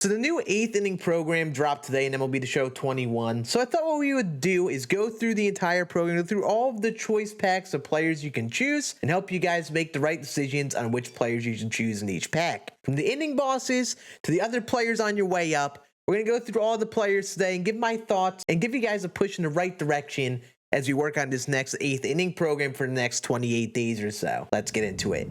So the new 8th inning program dropped today in MLB The Show 21. So I thought what we would do is go through the entire program, go through all of the choice packs of players you can choose, and help you guys make the right decisions on which players you should choose in each pack. From the inning bosses to the other players on your way up, we're going to go through all the players today and give my thoughts and give you guys a push in the right direction as we work on this next 8th inning program for the next 28 days or so. Let's get into it.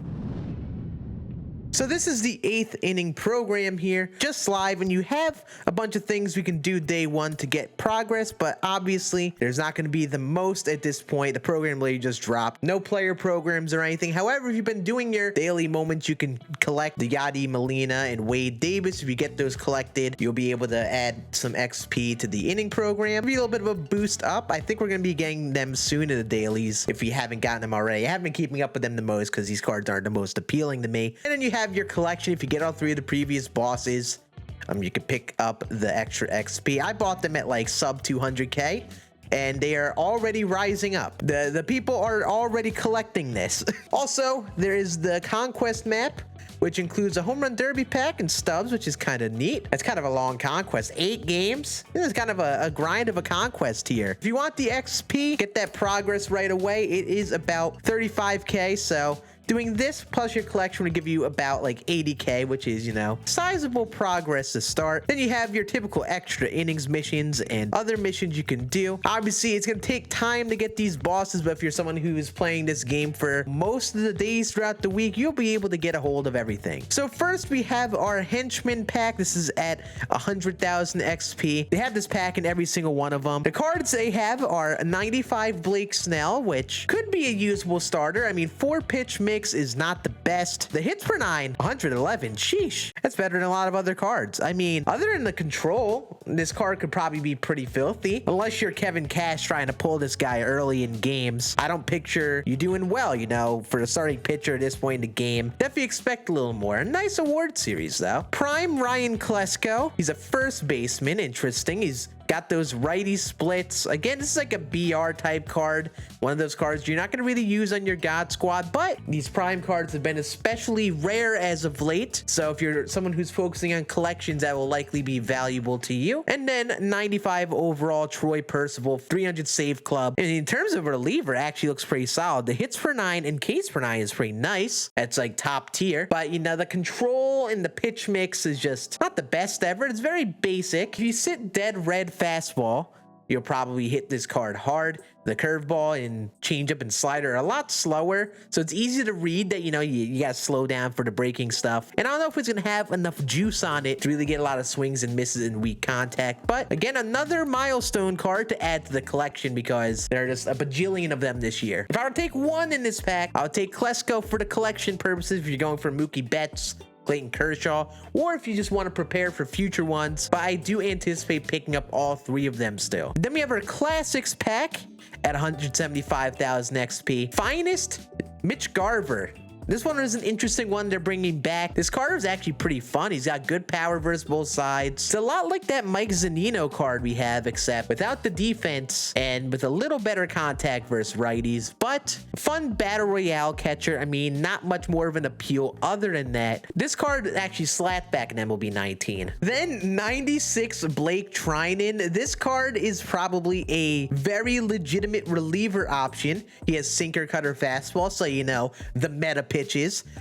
So this is the 8th inning program here, just live, and you have a bunch of things we can do day one to get progress, but obviously there's not going to be the most at this point. The program literally just dropped. No player programs or anything. However, if you've been doing your daily moments, you can collect the Yadi Molina and Wade Davis. If you get those collected, you'll be able to add some XP to the inning program. Give you a little bit of a boost up. I think we're going to be getting them soon in the dailies if you haven't gotten them already. I haven't been keeping up with them the most because these cards aren't the most appealing to me. And then you have your collection. If you get all 3 of the previous bosses, you can pick up the extra XP. I bought them at like sub 200k, and they are already rising up. The people are already collecting this. Also, there is the conquest map, which includes a home run derby pack and stubs, which is kind of neat. That's kind of a long conquest. 8 games. This is kind of a grind of a conquest here. If you want the XP, get that progress right away. It is about 35k, so doing this plus your collection would give you about like 80k, which is, you know, sizable progress to start. Then you have your typical extra innings missions and other missions you can do. Obviously, it's going to take time to get these bosses, but if you're someone who is playing this game for most of the days throughout the week, you'll be able to get a hold of everything. So first, we have our henchman pack. This is at 100,000 XP. They have this pack in every single one of them. The cards they have are 95 Blake Snell, which could be a usable starter. I mean, 4-pitch mix is not the best. The hits per 9, 111. Sheesh. That's better than a lot of other cards. I mean, other than the control, this card could probably be pretty filthy. Unless you're Kevin Cash trying to pull this guy early in games. I don't picture you doing well, you know, for a starting pitcher at this point in the game. Definitely expect a little more. A nice award series, though. Prime Ryan Klesko. He's a first baseman. Interesting. He's got those righty splits. Again, this is like a BR type card. One of those cards you're not going to really use on your God Squad, but these prime cards have been especially rare as of late. So if you're someone who's focusing on collections, that will likely be valuable to you. And then 95 overall Troy Percival, 300 save club. And in terms of a reliever, actually looks pretty solid. The hits per 9 and Ks per 9 is pretty nice. That's like top tier. But you know, the control and the pitch mix is just not the best ever. It's very basic. If you sit dead red fastball, you'll probably hit this card hard. The curveball and changeup and slider are a lot slower, so it's easy to read that, you know, you gotta slow down for the breaking stuff. And I don't know if it's gonna have enough juice on it to really get a lot of swings and misses in weak contact. But again, another milestone card to add to the collection because there are just a bajillion of them this year. If I were to take one in this pack, I would take Klesko for the collection purposes if you're going for Mookie Betts, Clayton Kershaw, or if you just want to prepare for future ones, but I do anticipate picking up all 3 of them still. Then we have our classics pack at 175,000 XP. Finest, Mitch Garver. This one is an interesting one they're bringing back. This card is actually pretty fun. He's got good power versus both sides. It's a lot like that Mike Zunino card we have, except without the defense and with a little better contact versus righties. But fun battle royale catcher. I mean, not much more of an appeal other than that. This card actually slapped back in MLB 19. Then 96 Blake Trinan. This card is probably a very legitimate reliever option. He has sinker, cutter, fastball, so you know the meta pitches.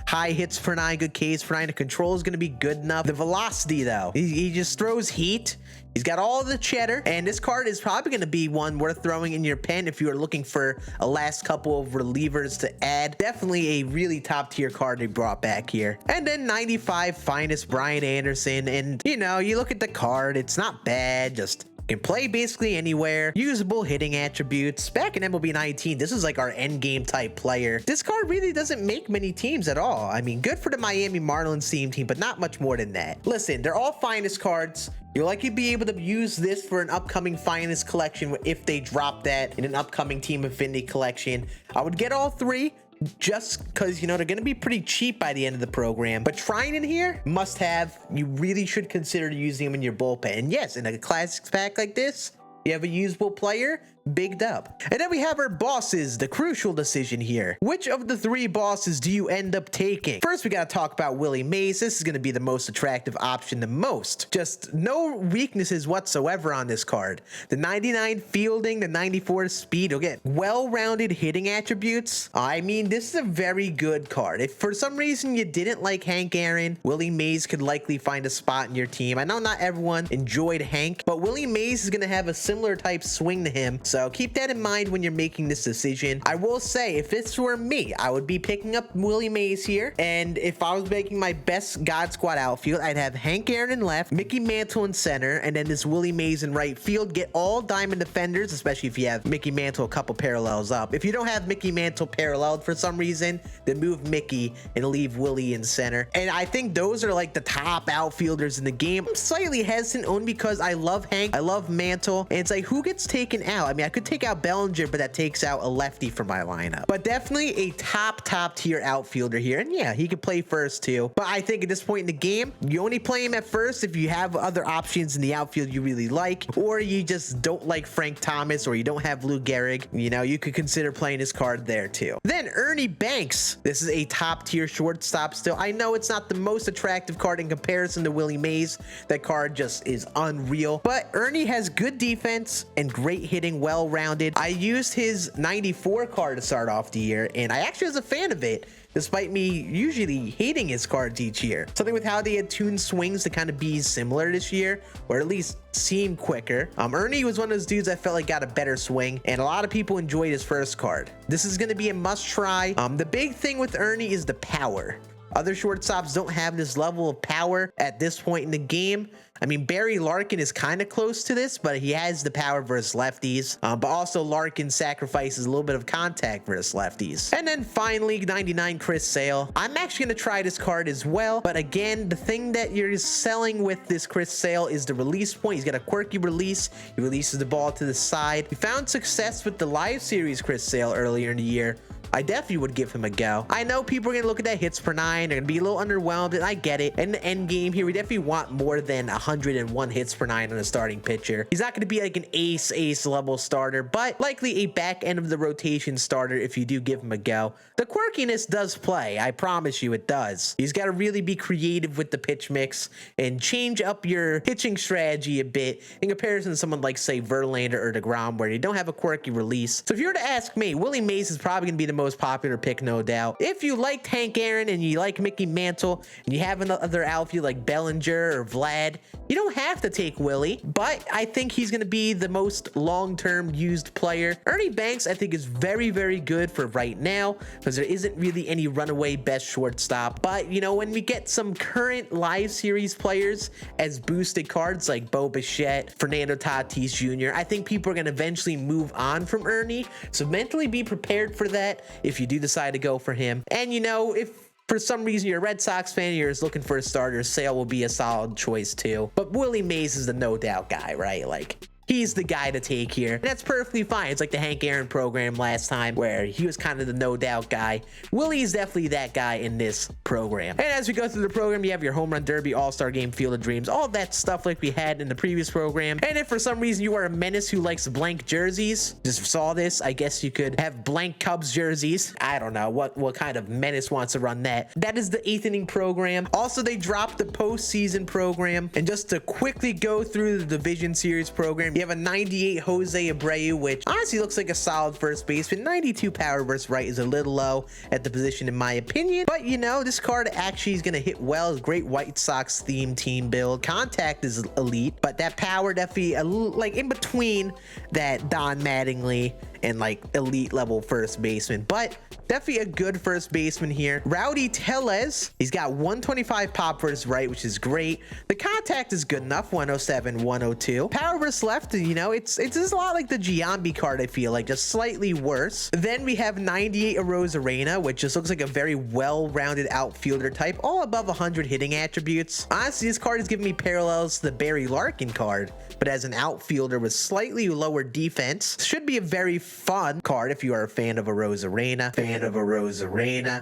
High hits for 9, good Ks for 9. The control is going to be good enough. The velocity, though, he just throws heat. He's got all the cheddar, and this card is probably going to be one worth throwing in your pen if you are looking for a last couple of relievers to add. Definitely a really top tier card they brought back here. And then 95 Finest Brian Anderson, and you know, you look at the card, it's not bad, just can play basically anywhere. Usable hitting attributes. Back in MLB 19, this is like our end game type player. This card really doesn't make many teams at all. I mean, good for the Miami Marlins team, but not much more than that. Listen, they're all finest cards. You'll likely be able to use this for an upcoming finest collection if they drop that in an upcoming Team Affinity collection. I would get all 3. Just because, you know, they're going to be pretty cheap by the end of the program. But trying in here, must have. You really should consider using them in your bullpen. And yes, in a classics pack like this, you have a usable player, big dub. And then we have our bosses, the crucial decision here. Which of the 3 bosses do you end up taking? First, we got to talk about Willie Mays. This is going to be the most attractive option the most. Just no weaknesses whatsoever on this card. The 99 fielding, the 94 speed, you'll get well-rounded hitting attributes. I mean, this is a very good card. If for some reason you didn't like Hank Aaron, Willie Mays could likely find a spot in your team. I know not everyone enjoyed Hank, but Willie Mays is going to have a similar type swing to him, so keep that in mind when you're making this decision. I will say, if this were me, I would be picking up Willie Mays here, and if I was making my best God Squad outfield, I'd have Hank Aaron in left, Mickey Mantle in center, and then this Willie Mays in right field. Get all diamond defenders, especially if you have Mickey Mantle a couple parallels up. If you don't have Mickey Mantle paralleled for some reason, then move Mickey and leave Willie in center. And I think those are like the top outfielders in the game. I'm slightly hesitant only because I love Hank, I love Mantle, and it's like, who gets taken out? I mean, I could take out Bellinger, but that takes out a lefty from my lineup. But definitely a top tier outfielder here. And yeah, he could play first too. But I think at this point in the game, you only play him at first if you have other options in the outfield you really like, or you just don't like Frank Thomas, or you don't have Lou Gehrig. You know, you could consider playing his card there too. Then Ernie Banks. This is a top tier shortstop still. I know it's not the most attractive card in comparison to Willie Mays. That card just is unreal. But Ernie has good defense and great hitting, well-rounded. I used his 94 card to start off the year, and I actually was a fan of it, despite me usually hating his cards each year. Something with how they had tuned swings to kind of be similar this year, or at least seem quicker. Ernie was one of those dudes I felt like got a better swing, and a lot of people enjoyed his first card. This is going to be a must try. The big thing with Ernie is the power. Other shortstops don't have this level of power at this point in the game. I mean, Barry Larkin is kind of close to this, but he has the power versus lefties. But also Larkin sacrifices a little bit of contact versus lefties. And then finally, 99 Chris Sale. I'm actually going to try this card as well. But again, the thing that you're selling with this Chris Sale is the release point. He's got a quirky release. He releases the ball to the side. He found success with the live series Chris Sale earlier in the year. I definitely would give him a go. I know people are going to look at that hits per 9. They're going to be a little underwhelmed, and I get it. In the end game here, we definitely want more than 101 hits per 9 on a starting pitcher. He's not going to be like an ace level starter, but likely a back end of the rotation starter if you do give him a go. The quirkiness does play. I promise you it does. He's got to really be creative with the pitch mix and change up your pitching strategy a bit in comparison to someone like, say, Verlander or DeGrom, where you don't have a quirky release. So if you were to ask me, Willie Mays is probably going to be the most popular pick, no doubt. If you liked Hank Aaron and you like Mickey Mantle and you have another outfield like Bellinger or Vlad, you don't have to take Willie, but I think he's going to be the most long-term used player. Ernie Banks, I think, is very, very good for right now because there isn't really any runaway best shortstop. But, you know, when we get some current live series players as boosted cards like Bo Bichette, Fernando Tatis Jr., I think people are going to eventually move on from Ernie. So mentally be prepared for that if you do decide to go for him. And, you know, if for some reason you're a Red Sox fan, you're just looking for a starter, Sale will be a solid choice too. But Willie Mays is the no doubt guy, right? Like, he's the guy to take here. And that's perfectly fine. It's like the Hank Aaron program last time where he was kind of the no doubt guy. Willie is definitely that guy in this program. And as we go through the program, you have your home run derby, all-star game, field of dreams, all that stuff like we had in the previous program. And if for some reason you are a menace who likes blank jerseys, just saw this, I guess you could have blank Cubs jerseys. I don't know what kind of menace wants to run that. That is the 8th inning program. Also, they dropped the postseason program. And just to quickly go through the division series program, you have a 98 Jose Abreu, which honestly looks like a solid first baseman. 92 power versus right is a little low at the position in my opinion, but you know, this card actually is going to hit well. It's great White Sox themed team build. Contact is elite, but that power definitely like in between that Don Mattingly and like elite level first baseman, but definitely a good first baseman here. Rowdy Tellez, he's got 125 pop versus right, which is great. The contact is good enough, 107, 102. Power versus left, you know, it's just a lot like the Giambi card, I feel like, just slightly worse. Then we have 98 Arozarena, which just looks like a very well-rounded outfielder type, all above 100 hitting attributes. Honestly, this card is giving me parallels to the Barry Larkin card, but as an outfielder with slightly lower defense. Should be a very fun card if you are a fan of Arozarena.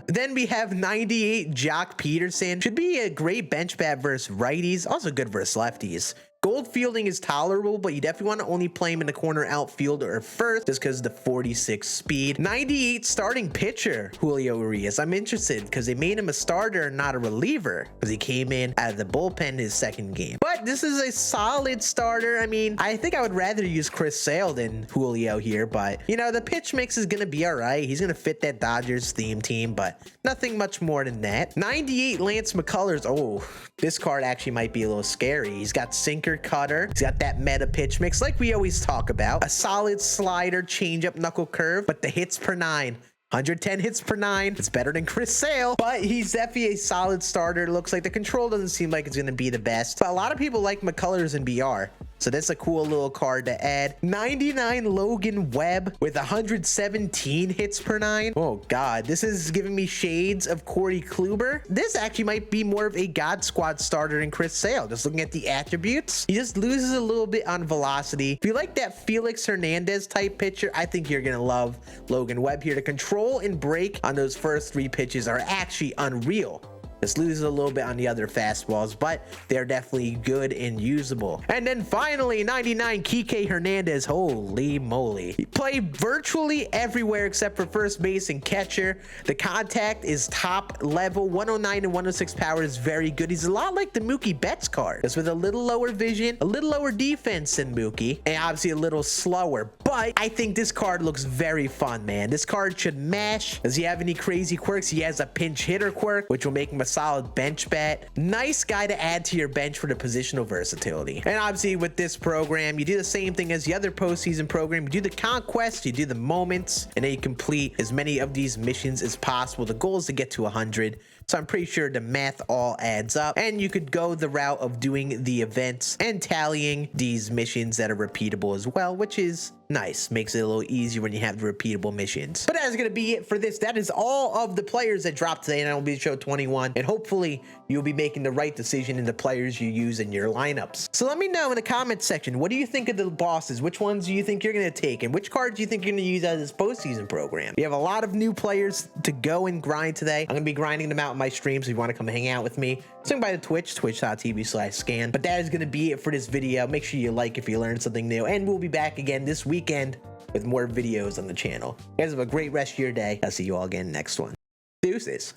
Then we have 98 Jock Peterson. Should be a great bench bat versus righties, also good versus lefties. Gold fielding is tolerable, but you definitely want to only play him in the corner outfield or first just because of the 46 speed. 98 starting pitcher, Julio Urias. I'm interested because they made him a starter and not a reliever because he came in out of the bullpen his second game. But this is a solid starter. I mean, I think I would rather use Chris Sale than Julio here, but you know, the pitch mix is going to be all right. He's going to fit that Dodgers theme team, but nothing much more than that. 98 Lance McCullers. Oh, this card actually might be a little scary. He's got sinker, cutter. He's got that meta pitch mix like we always talk about. A solid slider, changeup, knuckle curve, but the hits per 9. 110 hits per 9. It's better than Chris Sale, but he's definitely a solid starter. Looks like the control doesn't seem like it's going to be the best, but a lot of people like McCullers in BR. So that's a cool little card to add. 99 Logan Webb with 117 hits per 9. Oh God, this is giving me shades of Corey Kluber. This actually might be more of a God Squad starter than Chris Sale. Just looking at the attributes, he just loses a little bit on velocity. If you like that Felix Hernandez type pitcher, I think you're gonna love Logan Webb here. The control and break on those first 3 pitches are actually unreal. Just loses a little bit on the other fastballs, but they're definitely good and usable. And then finally, 99 Kike Hernandez. Holy moly. He played virtually everywhere except for first base and catcher. The contact is top level. 109 and 106 power is very good. He's a lot like the Mookie Betts card, just with a little lower vision, a little lower defense than Mookie, and obviously a little slower. But I think this card looks very fun, man. This card should mash. Does he have any crazy quirks? He has a pinch hitter quirk, which will make him a solid bench bat. Nice guy to add to your bench for the positional versatility. And obviously with this program, you do the same thing as the other postseason program. You do the conquest, you do the moments, and then you complete as many of these missions as possible. The goal is to get to 100. So I'm pretty sure the math all adds up, and you could go the route of doing the events and tallying these missions that are repeatable as well, which is nice. Makes it a little easier when you have the repeatable missions. But that is going to be it for this. That is all of the players that dropped today in MLB The Show 21, and hopefully you'll be making the right decision in the players you use in your lineups. So let me know in the comments section, what do you think of the bosses? Which ones do you think you're going to take, and which cards do you think you're going to use out of this postseason program? We have a lot of new players to go and grind today. I'm going to be grinding them out in my stream, so if you want to come hang out with me, swing by the Twitch, twitch.tv/scan. But that is going to be it for this video. Make sure you like if you learned something new, and we'll be back again this weekend with more videos on the channel. You guys have a great rest of your day. I'll see you all again next one. Deuces.